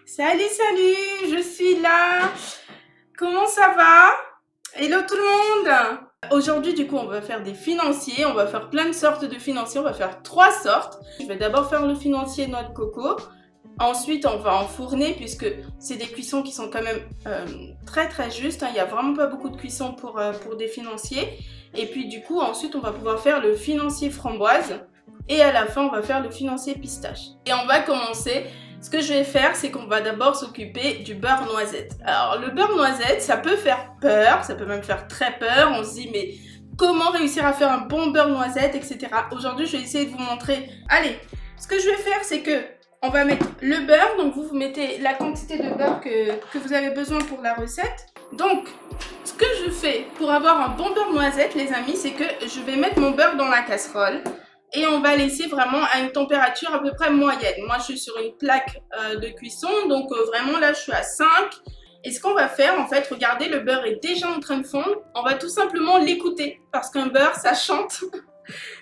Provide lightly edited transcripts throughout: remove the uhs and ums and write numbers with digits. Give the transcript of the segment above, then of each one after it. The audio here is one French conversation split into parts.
Salut, salut, je suis là. Comment ça va? Hello tout le monde. Aujourd'hui, du coup, on va faire des financiers. On va faire plein de sortes de financiers. On va faire 3 sortes. Je vais d'abord faire le financier noix de coco. Ensuite, on va enfourner puisque c'est des cuissons qui sont quand même très justes. Il n'y a vraiment pas beaucoup de cuissons pour des financiers. Et puis, du coup, ensuite, on va pouvoir faire le financier framboise. Et à la fin, on va faire le financier pistache. Et on va commencer. Ce que je vais faire, c'est qu'on va d'abord s'occuper du beurre noisette. Alors, le beurre noisette, ça peut faire peur, ça peut même faire très peur. On se dit, mais comment réussir à faire un bon beurre noisette, etc. Aujourd'hui, je vais essayer de vous montrer. Allez, ce que je vais faire, c'est que on va mettre le beurre. Donc, vous mettez la quantité de beurre que vous avez besoin pour la recette. Donc, ce que je fais pour avoir un bon beurre noisette, les amis, c'est que je vais mettre mon beurre dans la casserole. Et on va laisser vraiment à une température à peu près moyenne. Moi, je suis sur une plaque de cuisson, donc vraiment là, je suis à 5. Et ce qu'on va faire, en fait, regardez, le beurre est déjà en train de fondre. On va tout simplement l'écouter, parce qu'un beurre, ça chante.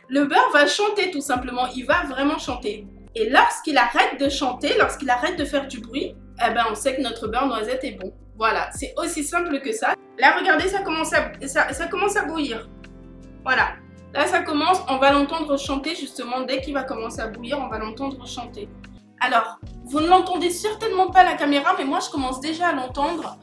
Le beurre va chanter tout simplement, il va vraiment chanter. Et lorsqu'il arrête de chanter, lorsqu'il arrête de faire du bruit, eh ben, on sait que notre beurre noisette est bon. Voilà, c'est aussi simple que ça. Là, regardez, ça commence à bouillir. Voilà. Là, ça commence, on va l'entendre chanter justement. Dès qu'il va commencer à bouillir, on va l'entendre chanter. Alors, vous ne l'entendez certainement pas à la caméra, mais moi, je commence déjà à l'entendre.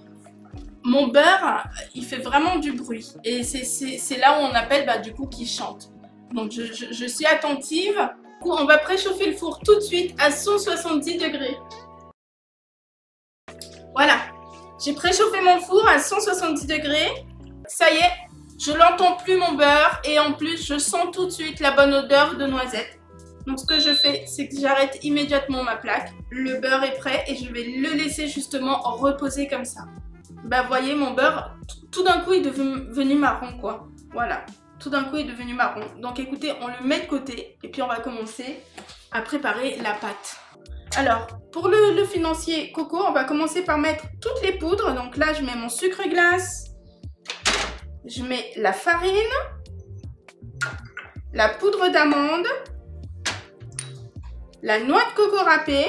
Mon beurre, il fait vraiment du bruit. Et c'est là où on appelle, du coup, qu'il chante. Donc, je suis attentive. Du coup, on va préchauffer le four tout de suite à 170 degrés. Voilà. J'ai préchauffé mon four à 170 degrés. Ça y est. Je l'entends plus mon beurre et en plus je sens tout de suite la bonne odeur de noisette. Donc ce que je fais, c'est que j'arrête immédiatement ma plaque. Le beurre est prêt et je vais le laisser justement reposer comme ça. Bah voyez, mon beurre, tout d'un coup il est devenu marron quoi. Voilà, tout d'un coup il est devenu marron. Donc écoutez, on le met de côté et puis on va commencer à préparer la pâte. Alors, pour le financier coco, on va commencer par mettre toutes les poudres. Donc là, je mets mon sucre glace. Je mets la farine, la poudre d'amande, la noix de coco râpée,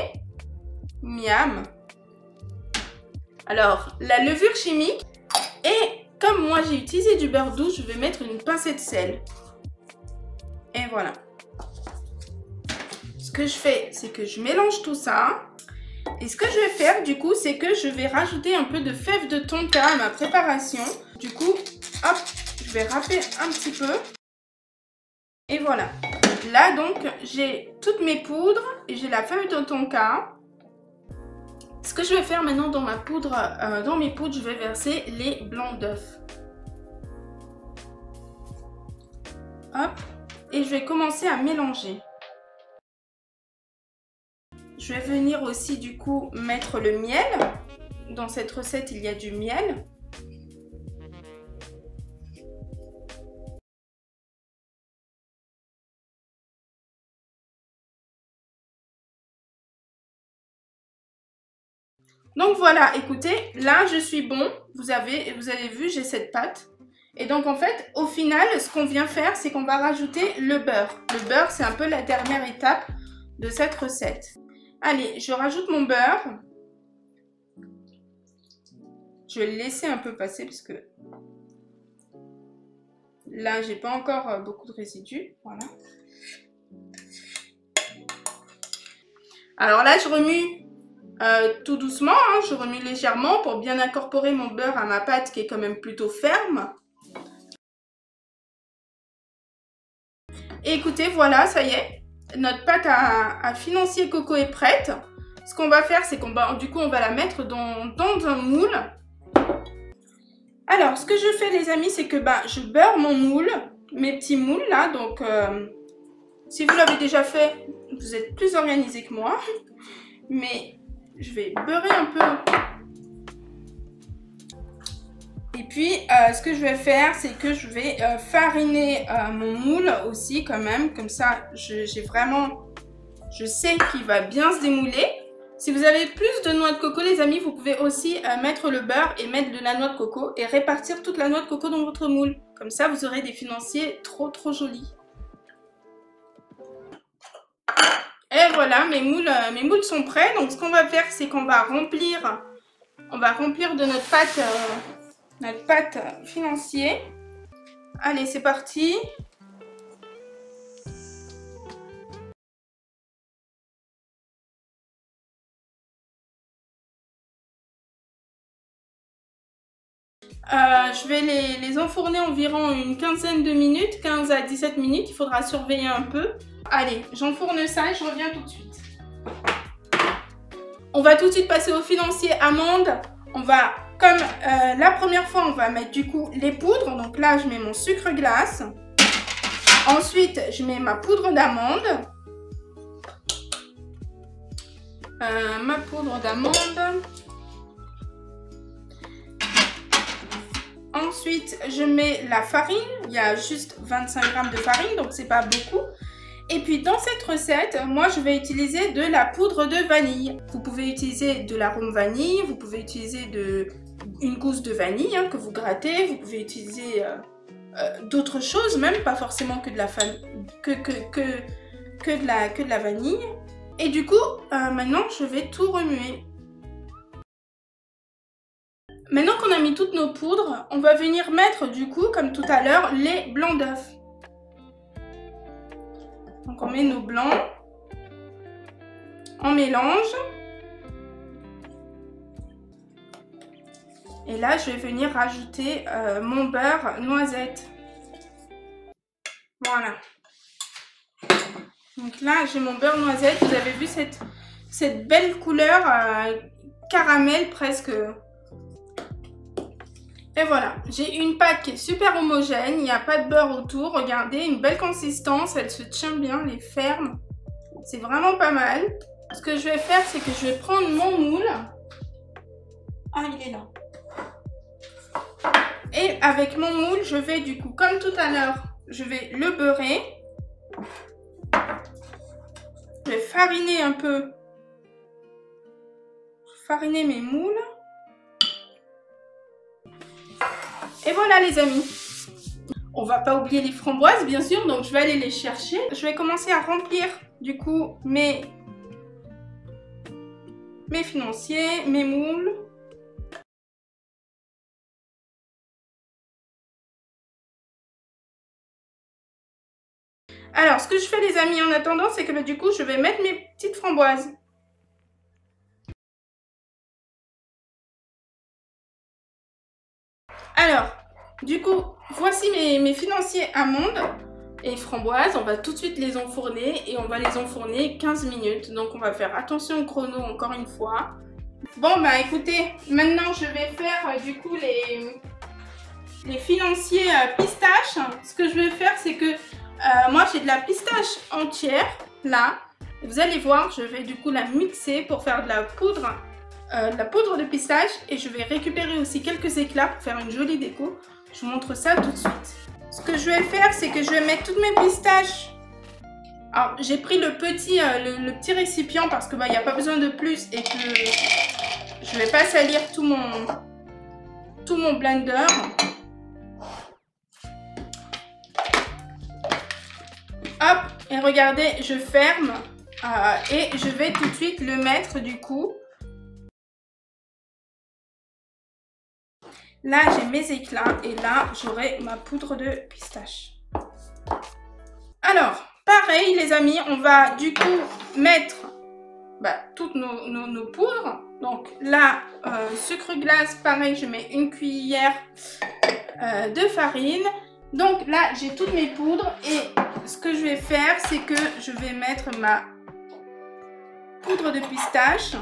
miam. Alors, la levure chimique et comme moi j'ai utilisé du beurre doux, je vais mettre une pincée de sel. Et voilà. Ce que je fais, c'est que je mélange tout ça. Et ce que je vais faire du coup, c'est que je vais rajouter un peu de fèves de tonka à ma préparation. Du coup, hop, je vais râper un petit peu. Et voilà. Là donc, j'ai toutes mes poudres et j'ai la feuille de tonka. Ce que je vais faire maintenant dans ma poudre, dans mes poudres, je vais verser les blancs d'œufs. Hop. Et je vais commencer à mélanger. Je vais venir aussi du coup mettre le miel. Dans cette recette, il y a du miel. Donc voilà, écoutez, là je suis bon. Vous avez vu, j'ai cette pâte. Et donc en fait, au final, ce qu'on vient faire, c'est qu'on va rajouter le beurre. Le beurre, c'est un peu la dernière étape de cette recette. Allez, je rajoute mon beurre. Je vais le laisser un peu passer parce que là, j'ai pas encore beaucoup de résidus. Voilà. Alors là, je remue tout doucement. Hein, je remue légèrement pour bien incorporer mon beurre à ma pâte qui est quand même plutôt ferme. Et écoutez, voilà, ça y est. Notre pâte à financier coco est prête. Ce qu'on va faire, c'est qu'on va la mettre dans un moule. Alors, ce que je fais, les amis, c'est que je beurre mon moule, mes petits moules là. Donc, si vous l'avez déjà fait, vous êtes plus organisé que moi. Mais je vais beurrer un peu. Et puis, ce que je vais faire, c'est que je vais fariner mon moule aussi quand même. Comme ça, je sais qu'il va bien se démouler. Si vous avez plus de noix de coco, les amis, vous pouvez aussi mettre le beurre et mettre de la noix de coco et répartir toute la noix de coco dans votre moule. Comme ça, vous aurez des financiers trop jolis. Et voilà, mes moules sont prêts. Donc ce qu'on va faire, c'est qu'on va remplir de notre pâte financier. Allez, c'est parti. Je vais les enfourner environ une quinzaine de minutes, 15 à 17 minutes. Il faudra surveiller un peu. Allez, j'enfourne ça et je reviens tout de suite. On va tout de suite passer au financier amande. On va, comme la première fois, on va mettre du coup les poudres. Donc là, je mets mon sucre glace. Ensuite, je mets ma poudre d'amande. Ma poudre d'amande. Ensuite, je mets la farine. Il y a juste 25 g de farine, donc c'est pas beaucoup. Et puis dans cette recette, moi je vais utiliser de la poudre de vanille. Vous pouvez utiliser de l'arôme vanille, vous pouvez utiliser une gousse de vanille que vous grattez, vous pouvez utiliser d'autres choses, même pas forcément que de la vanille. Et du coup, maintenant je vais tout remuer. Maintenant qu'on a mis toutes nos poudres, on va venir mettre du coup, comme tout à l'heure, les blancs d'œufs. Donc on met nos blancs, on mélange. Et là, je vais venir rajouter mon beurre noisette. Voilà. Donc là, j'ai mon beurre noisette. Vous avez vu cette belle couleur caramel presque. Et voilà, j'ai une pâte qui est super homogène, il n'y a pas de beurre autour. Regardez, une belle consistance, elle se tient bien, elle est ferme. C'est vraiment pas mal. Ce que je vais faire, c'est que je vais prendre mon moule. Ah, il est là. Et avec mon moule, je vais du coup, comme tout à l'heure, je vais le beurrer. Je vais fariner un peu. Fariner mes moules. Et voilà les amis. On va pas oublier les framboises bien sûr, donc je vais aller les chercher. Je vais commencer à remplir du coup mes financiers, mes moules. Alors ce que je fais les amis en attendant, c'est que du coup je vais mettre mes petites framboises. Alors, du coup, voici mes financiers amandes et framboises. On va tout de suite les enfourner et on va les enfourner 15 minutes. Donc, on va faire attention au chrono encore une fois. Bon, bah écoutez, maintenant je vais faire du coup les financiers pistaches. Ce que je vais faire, c'est que moi j'ai de la pistache entière, là. Vous allez voir, je vais du coup la mixer pour faire de la poudre de pistache et je vais récupérer aussi quelques éclats pour faire une jolie déco. Je vous montre ça tout de suite. Ce que je vais faire, c'est que je vais mettre toutes mes pistaches. Alors, j'ai pris le petit récipient parce que il n'y a pas besoin de plus et que je vais pas salir tout mon blender. Hop, et regardez, je ferme et je vais tout de suite le mettre du coup. Là, j'ai mes éclats et là, j'aurai ma poudre de pistache. Alors, pareil les amis, on va du coup mettre toutes nos poudres. Donc là, sucre glace, pareil, je mets une cuillère de farine. Donc là, j'ai toutes mes poudres et ce que je vais faire, c'est que je vais mettre ma poudre de pistache.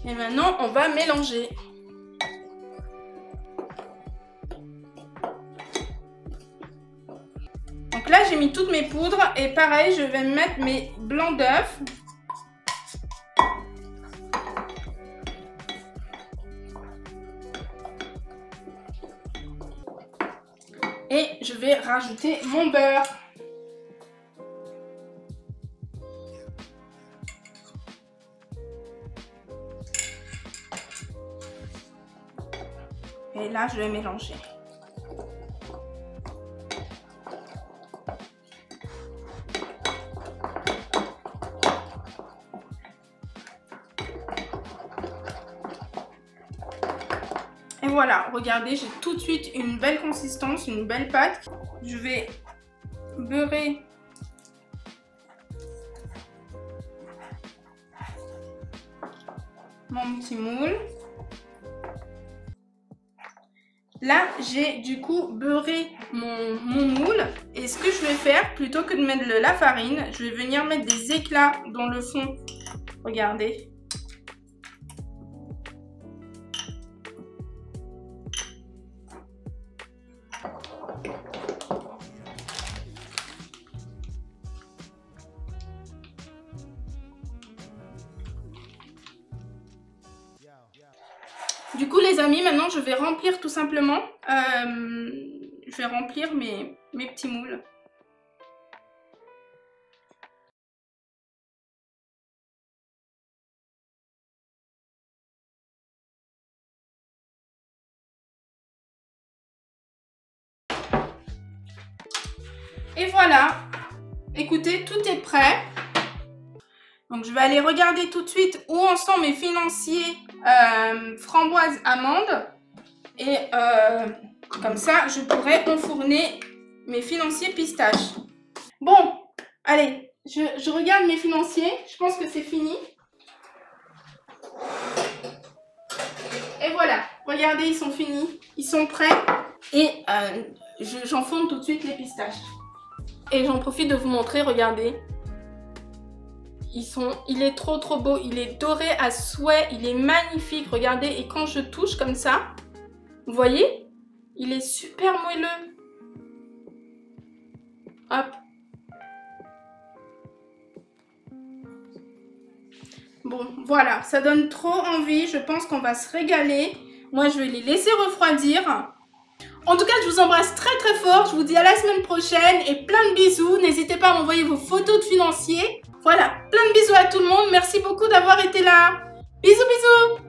Et maintenant, on va mélanger. Donc là, j'ai mis toutes mes poudres et pareil, je vais mettre mes blancs d'œufs. Et je vais rajouter mon beurre. Et là, je vais mélanger. Et voilà, regardez, j'ai tout de suite une belle consistance, une belle pâte. Je vais beurrer mon petit moule. Là, j'ai du coup beurré mon moule. Et ce que je vais faire, plutôt que de mettre la farine, je vais venir mettre des éclats dans le fond. Regardez. Du coup les amis, maintenant je vais remplir tout simplement, je vais remplir mes petits moules. Et voilà, écoutez, tout est prêt. Donc je vais aller regarder tout de suite où en sont mes financiers framboises amandes. Et comme ça, je pourrai enfourner mes financiers pistaches. Bon, allez, je regarde mes financiers. Je pense que c'est fini. Et voilà, regardez, ils sont finis. Ils sont prêts. Et j'enfourne tout de suite les pistaches. Et j'en profite de vous montrer, regardez. Il est trop beau, il est doré à souhait, il est magnifique, regardez, et quand je touche comme ça, vous voyez, il est super moelleux. Hop. Bon, voilà, ça donne trop envie, je pense qu'on va se régaler. Moi, je vais les laisser refroidir. En tout cas, je vous embrasse très fort, je vous dis à la semaine prochaine et plein de bisous. N'hésitez pas à m'envoyer vos photos de financiers. Voilà, plein de bisous à tout le monde. Merci beaucoup d'avoir été là. Bisous, bisous.